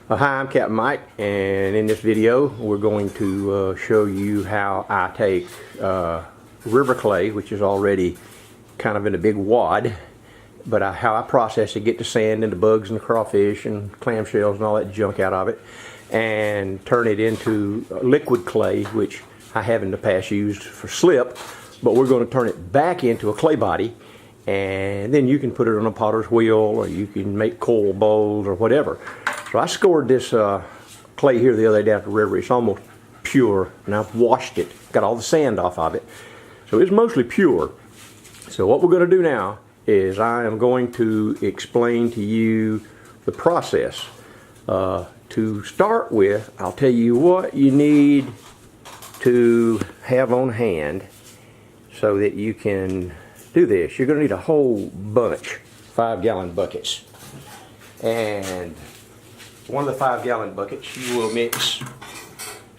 Hi, I'm Captain Mike, and in this video we're going to show you how I take river clay, which is already kind of in a big wad, but how I process it, get the sand and the bugs and the crawfish and clamshells and all that junk out of it, and turn it into liquid clay, which I have in the past used for slip, but we're going to turn it back into a clay body, and then you can put it on a potter's wheel, or you can make coal bowls or whatever. So I scored this clay here the other day down at the river. It's almost pure, and I've washed it, got all the sand off of it. So it's mostly pure. So what we're going to do now is I am going to explain to you the process. To start with, I'll tell you what you need to have on hand so that you can do this. You're going to need a whole bunch, 5-gallon buckets. And one of the 5-gallon buckets you will mix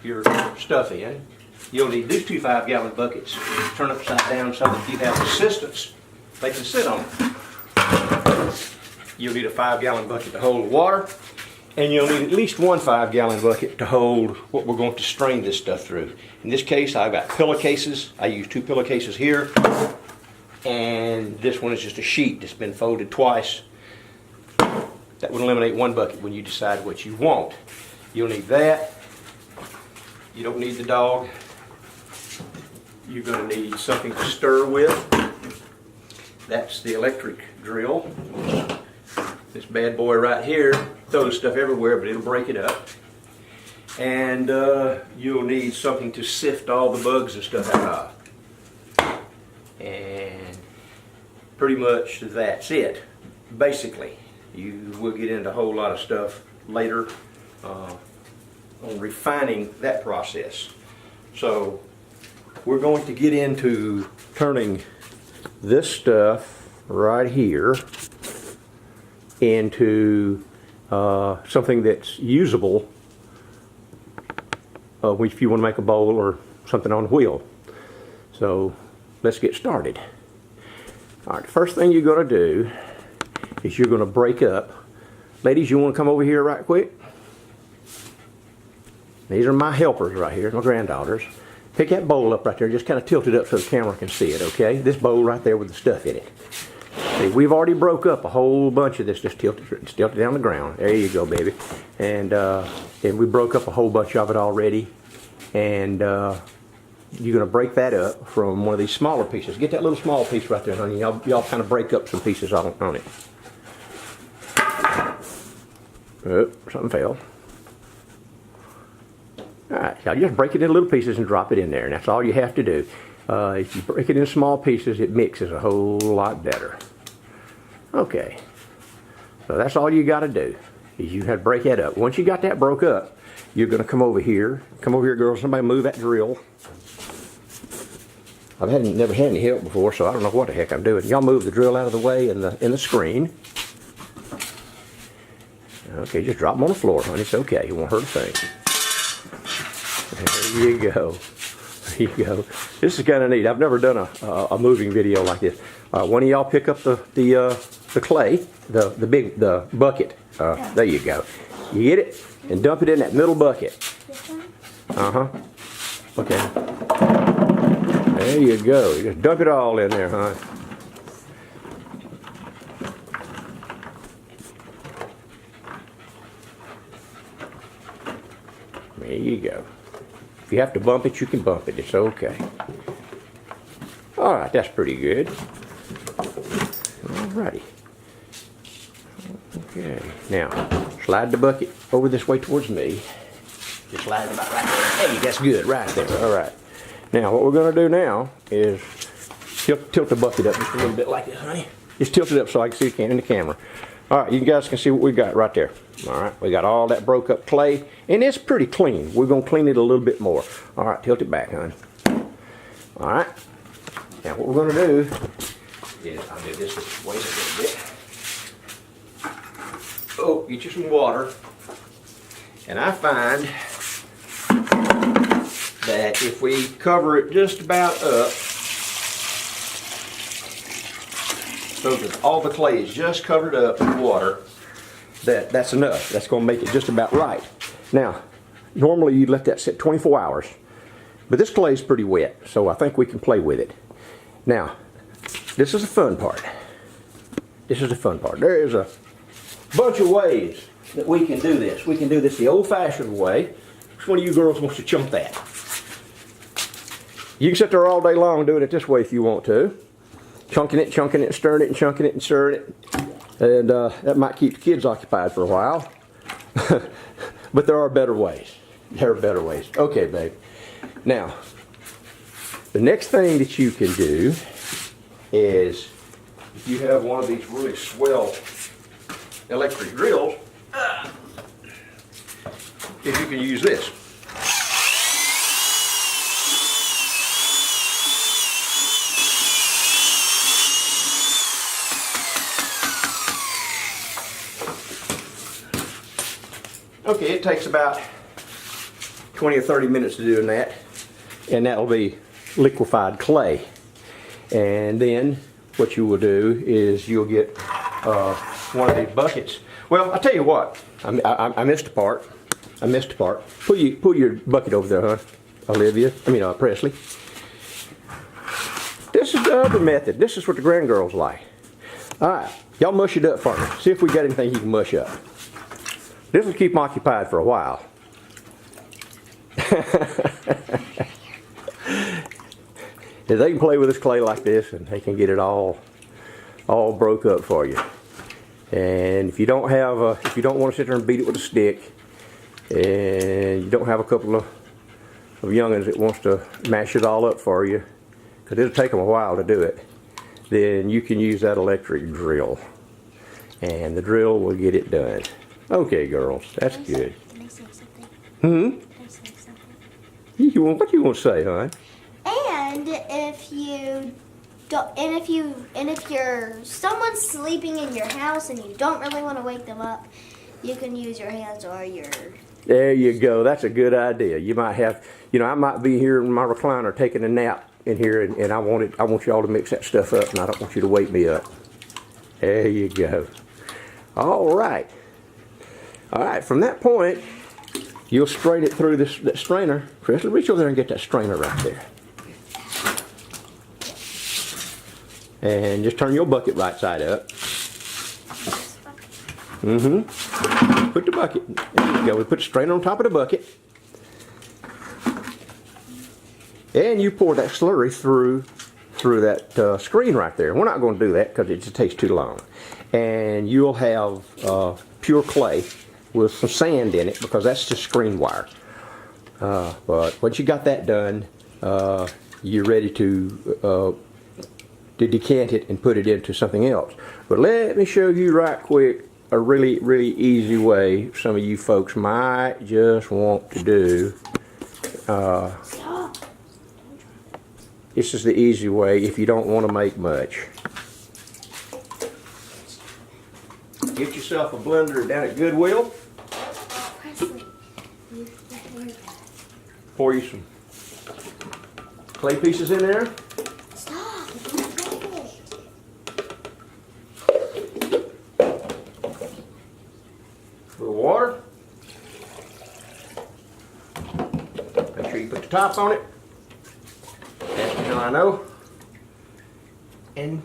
your stuff in. You'll need these two 5-gallon buckets turn upside down so that you have assistance they can sit on. You'll need a 5-gallon bucket to hold water, and you'll need at least one 5-gallon bucket to hold what we're going to strain this stuff through. In this case, I've got pillowcases. I use 2 pillowcases here, and this one is just a sheet that's been folded twice. That would eliminate one bucket when you decide what you want. You'll need that. You don't need the dog. You're going to need something to stir with. That's the electric drill. This bad boy right here throws stuff everywhere, but it'll break it up. And you'll need something to sift all the bugs and stuff out of. And pretty much that's it, basically. You will get into a whole lot of stuff later on refining that process. So we're going to get into turning this stuff right here into something that's usable if you want to make a bowl or something on the wheel. So let's get started. Alright, the first thing you're going to do is you're going to break up. Ladies, you want to come over here right quick? These are my helpers right here, my granddaughters. Pick that bowl up right there, just kind of tilt it up so the camera can see it, okay? This bowl right there with the stuff in it. See, we've already broke up a whole bunch of this. Just tilt it down the ground. There you go, baby. And we broke up a whole bunch of it already. And you're going to break that up from one of these smaller pieces. Get that little small piece right there, honey. Y'all kind of break up some pieces on it. Oh, something fell. Alright, y'all just break it into little pieces and drop it in there, and that's all you have to do. If you break it in small pieces, it mixes a whole lot better. Okay, so that's all you got to do, is you have to break that up. Once you got that broke up, you're going to come over here. Come over here, girls. Somebody move that drill. I've never had any help before, so I don't know what the heck I'm doing. Y'all move the drill out of the way in the screen. Okay, just drop them on the floor, honey. It's okay. It won't hurt a thing. There you go. There you go. This is kind of neat. I've never done a moving video like this. One of y'all pick up the clay, the bucket. There you go. You get it and dump it in that middle bucket. Okay. There you go. You just dump it all in there, huh? There you go. If you have to bump it, you can bump it. It's okay. Alright, that's pretty good. Alrighty. Okay. Now, slide the bucket over this way towards me. Just slide it about right there. Hey, that's good. Right there. Alright. Now, what we're going to do now is tilt the bucket up just a little bit like this, honey. Just tilt it up so I can see it in the camera. Alright, you guys can see what we got right there. Alright, we got all that broke up clay, and it's pretty clean. We're going to clean it a little bit more. Alright, tilt it back, honey. Alright, now what we're going to do is, I'll do this way a little bit. Oh, get you some water. And I find that if we cover it just about up, so that all the clay is just covered up with water, that's enough. That's going to make it just about right. Now, normally you'd let that sit 24 hours. But this clay is pretty wet, so I think we can play with it. Now, this is the fun part. This is the fun part. There is a bunch of ways that we can do this. We can do this the old-fashioned way. Which one of you girls wants to chunk that? You can sit there all day long doing it this way if you want to. Chunking it, stirring it, and chunking it, and stirring it. And that might keep the kids occupied for a while. But there are better ways. There are better ways. Okay, babe. Now, the next thing that you can do is, if you have one of these really swell electric drills, is you can use this. Okay, it takes about 20 or 30 minutes to doing that, and that'll be liquefied clay. And then what you will do is you'll get one of these buckets. Well, I'll tell you what, I missed a part. I missed a part. Pull your bucket over there, huh, Olivia? Presley. This is the other method. This is what the grandgirls like. All right, y'all mush it up for me. See if we got anything you can mush up. This will keep them occupied for a while. If they can play with this clay like this, and they can get it all broke up for you. And if you don't want to sit there and beat it with a stick, and you don't have a couple of youngins that wants to mash it all up for you, because it'll take them a while to do it, then you can use that electric drill, and the drill will get it done. Okay, girls, that's good. Can I say something? Hmm? Can I say something? What you want to say, hon? And if you don't, if you're someone's sleeping in your house and you don't really want to wake them up, you can use your hands or your. There you go. That's a good idea. You might have, I might be here in my recliner taking a nap in here, and I want y'all to mix that stuff up, and I don't want you to wake me up. There you go. All right. All right. From that point, you'll strain it through that strainer. Chris, reach over there and get that strainer right there. And just turn your bucket right side up. Mm-hmm. Put the bucket. There you go. We put the strainer on top of the bucket. And you pour that slurry through that screen right there. We're not going to do that because it just takes too long. And you'll have pure clay with some sand in it, because that's just screen wire. But once you got that done, you're ready to decant it and put it into something else. But let me show you right quick a really, really easy way some of you folks might just want to do. This is the easy way if you don't want to make much. Get yourself a blender down at Goodwill. Pour you some clay pieces in there. Stop. A little water. Make sure you put the top on it. That's until I know. And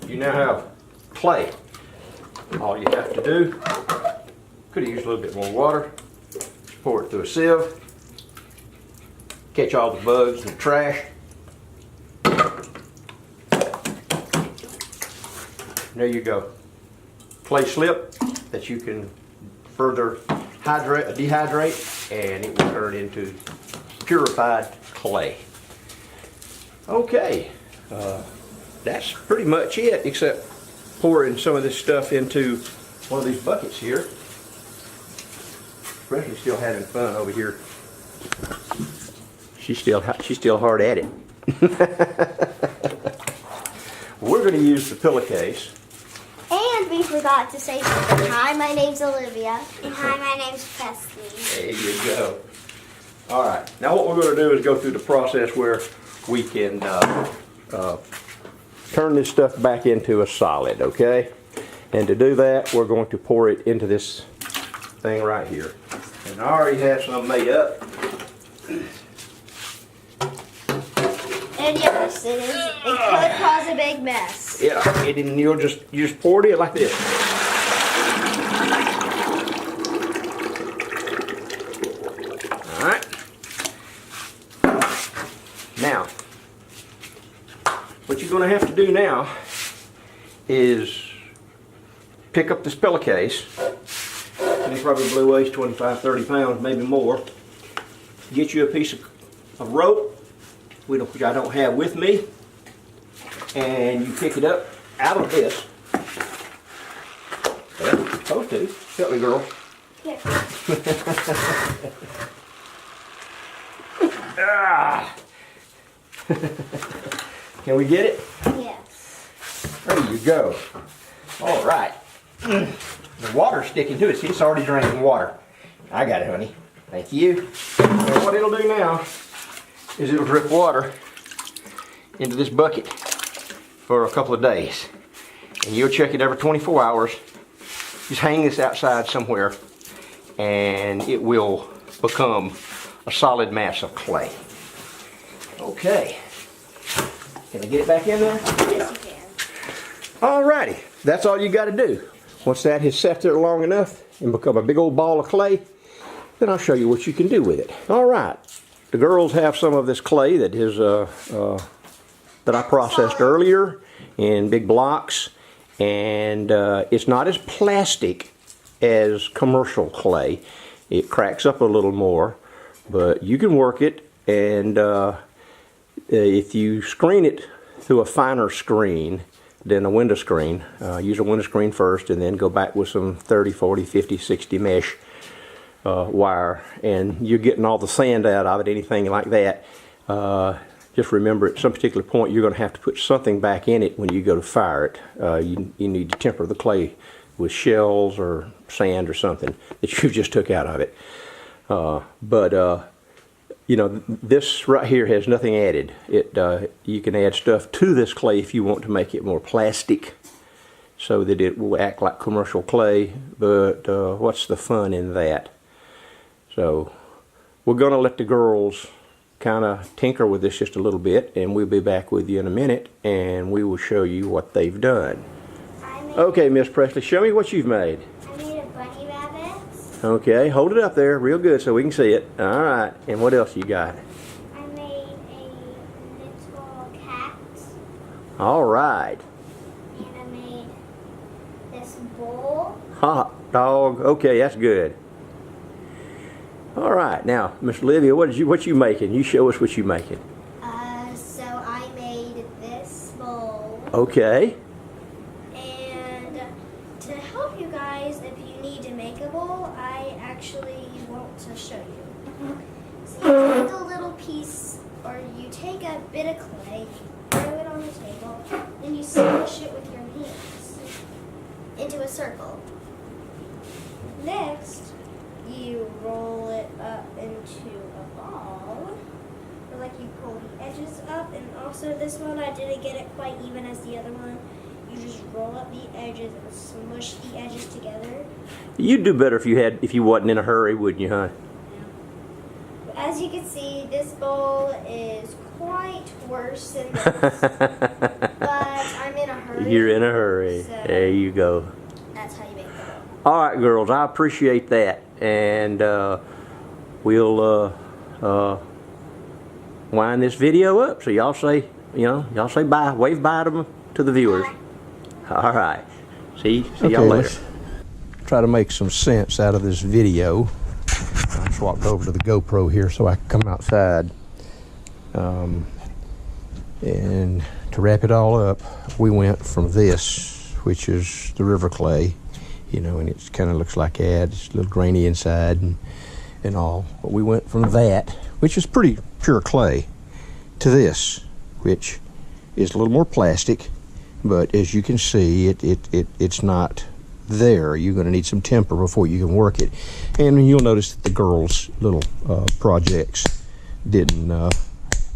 you now have clay. All you have to do, could have used a little bit more water, pour it through a sieve, catch all the bugs and the trash. There you go. Clay slip that you can further dehydrate, and it will turn into purified clay. Okay. That's pretty much it, except pouring some of this stuff into one of these buckets here. Presley's still having fun over here. She's still hard at it. We're going to use the pillowcase. And we forgot to say something. Hi, my name's Olivia. And hi, my name's Presley. There you go. All right, now what we're going to do is go through the process where we can turn this stuff back into a solid, okay? And to do that, we're going to pour it into this thing right here. And I already have some made up. And yes, it could cause a big mess. Yeah, and you just pour it in like this. All right. Now, what you're going to have to do now is pick up this pillowcase. And it probably weighs 25, 30 pounds, maybe more. Get you a piece of rope, which I don't have with me, and you pick it up out of this. Well, you're supposed to. Help me, girl. Here. Ah. Can we get it? Yes. There you go. All right. The water's sticking to it. See, it's already draining water. I got it, honey. Thank you. And what it'll do now is it'll drip water into this bucket for a couple of days. And you'll check it every 24 hours. Just hang this outside somewhere and it will become a solid mass of clay. Okay. Can I get it back in there? Yes, you can. Alrighty. That's all you got to do. Once that has sat there long enough and become a big old ball of clay, then I'll show you what you can do with it. Alright. The girls have some of this clay that is that I processed earlier in big blocks, and it's not as plastic as commercial clay. It cracks up a little more, but you can work it, and if you screen it through a finer screen than a window screen, use a window screen first and then go back with some 30, 40, 50, 60 mesh wire, and you're getting all the sand out of it, anything like that. Just remember at some particular point you're going to have to put something back in it when you go to fire it. You need to temper the clay with shells or sand or something that you just took out of it. You know, this right here has nothing added. You can add stuff to this clay if you want to make it more plastic so that it will act like commercial clay, but what's the fun in that? So we're going to let the girls kind of tinker with this just a little bit, and we'll be back with you in a minute and we will show you what they've done. Okay, Miss Presley, show me what you've made. I made a bunny rabbit. Okay, hold it up there real good so we can see it. Alright, and what else you got? I made a little cat. Alright. And I made this bowl. Hot dog. Okay, that's good. Alright, now, Miss Olivia, what you making? You show us what you making. So I made this bowl. Okay. And to help you guys, if you need to make a bowl, I actually want to show you. So you take a little piece, or you take a bit of clay, you throw it on the table, then you smush it with your hands into a circle. Next, you roll it up into a ball, or like you pull the edges up, and also this one I didn't get it quite even as the other one. You just roll up the edges and smush the edges together. You'd do better if you wasn't in a hurry, wouldn't you, huh? Yeah. As you can see, this bowl is quite worse than this, but I'm in a hurry. You're in a hurry. So there you go. that's how you make the bowl. Alright, girls, I appreciate that. And we'll wind this video up. So y'all say, y'all say bye. Wave bye to the viewers. All right. See y'all later. Let's try to make some sense out of this video. I swapped over to the GoPro here so I can come outside. And to wrap it all up, we went from this, which is the river clay, and it kind of looks like that. It's a little grainy inside and all. But we went from that, which is pretty pure clay, to this, which is a little more plastic. But as you can see, it's not there. You're going to need some temper before you can work it. And you'll notice that the girls' little projects didn't,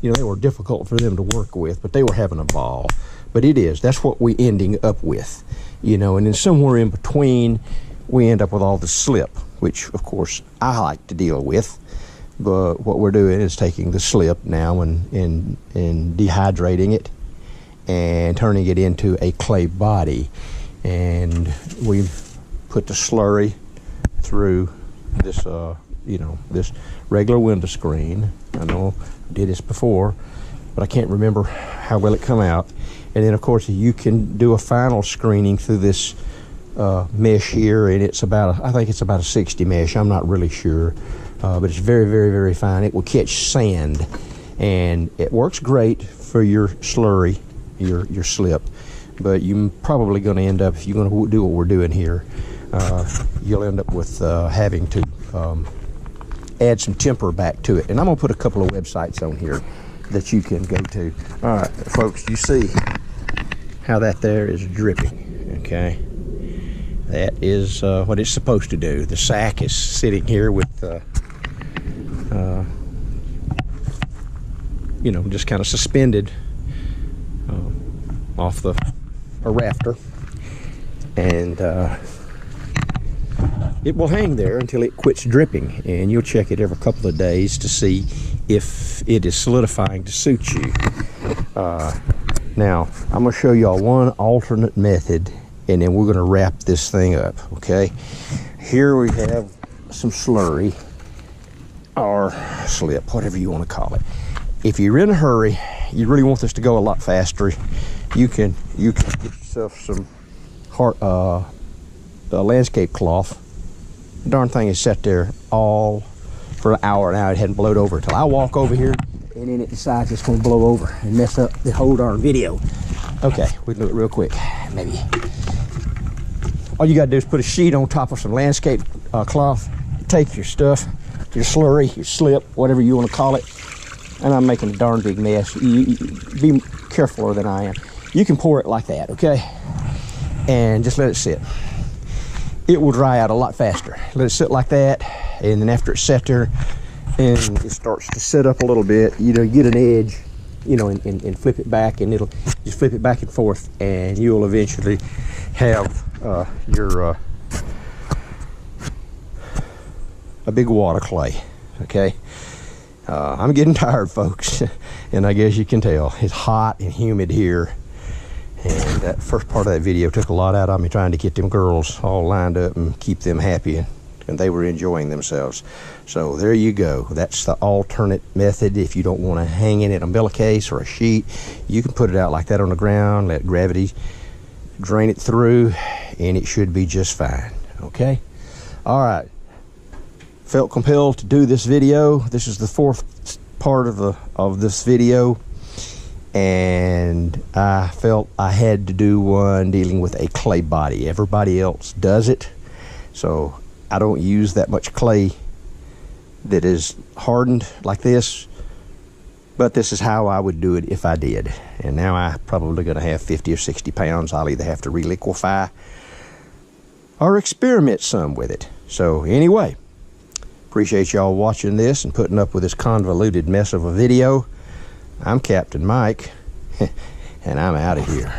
you know, they were difficult for them to work with, but they were having a ball. But that's what we're ending up with, you know. And then somewhere in between, we end up with all the slip, which of course I like to deal with. But what we're doing is taking the slip now and dehydrating it and turning it into a clay body. And we put the slurry through this, you know, this regular window screen. I know I did this before, but I can't remember how well it come out. And then of course you can do a final screening through this mesh here, and it's about I think it's about a 60 mesh. I'm not really sure, but it's very, very, very fine. It will catch sand, and it works great for your slurry, your slip. But you're probably going to end up, if you're going to do what we're doing here, you'll end up with having to add some temper back to it. And I'm going to put a couple of websites on here that you can go to. All right, folks, you see how that there is dripping, okay? That is what it's supposed to do. The sack is sitting here with, you know, just kind of suspended off a rafter, and it will hang there until it quits dripping, and you'll check it every couple of days to see if it is solidifying to suit you. Now I'm going to show y'all one alternate method, and then we're going to wrap this thing up. Okay, here we have some slurry or slip, whatever you want to call it. If you're in a hurry, you really want this to go a lot faster, you can get yourself some landscape cloth. The darn thing is set there all for an hour now. It hadn't blowed over until I walk over here, and then it decides it's going to blow over and mess up the whole darn video. Okay, we can do it real quick. Maybe all you got to do is put a sheet on top of some landscape cloth. Take your stuff, your slurry, your slip, whatever you want to call it. And I'm making a darn big mess. You be carefuler than I am. You can pour it like that, okay? And just let it sit. It will dry out a lot faster. Let it sit like that, and then after it's set there, and it starts to sit up a little bit, you know, get an edge, you know, and flip it back, and it'll just flip it back and forth, and you'll eventually have your a big wad of clay, okay? I'm getting tired, folks, and I guess you can tell. It's hot and humid here, and that first part of that video took a lot out of me trying to get them girls all lined up and keep them happy, and they were enjoying themselves. So there you go. That's the alternate method. If you don't want to hang in an umbrella case or a sheet, you can put it out like that on the ground, let gravity drain it through, and it should be just fine, okay? All right. Felt compelled to do this video. This is the fourth part of this video, and I felt I had to do one dealing with a clay body. Everybody else does it, so I don't use that much clay that is hardened like this, but this is how I would do it if I did. And now I'm probably going to have 50 or 60 pounds. I'll either have to reliquefy or experiment some with it. So anyway, appreciate y'all watching this and putting up with this convoluted mess of a video. I'm Captain Mike, and I'm out of here.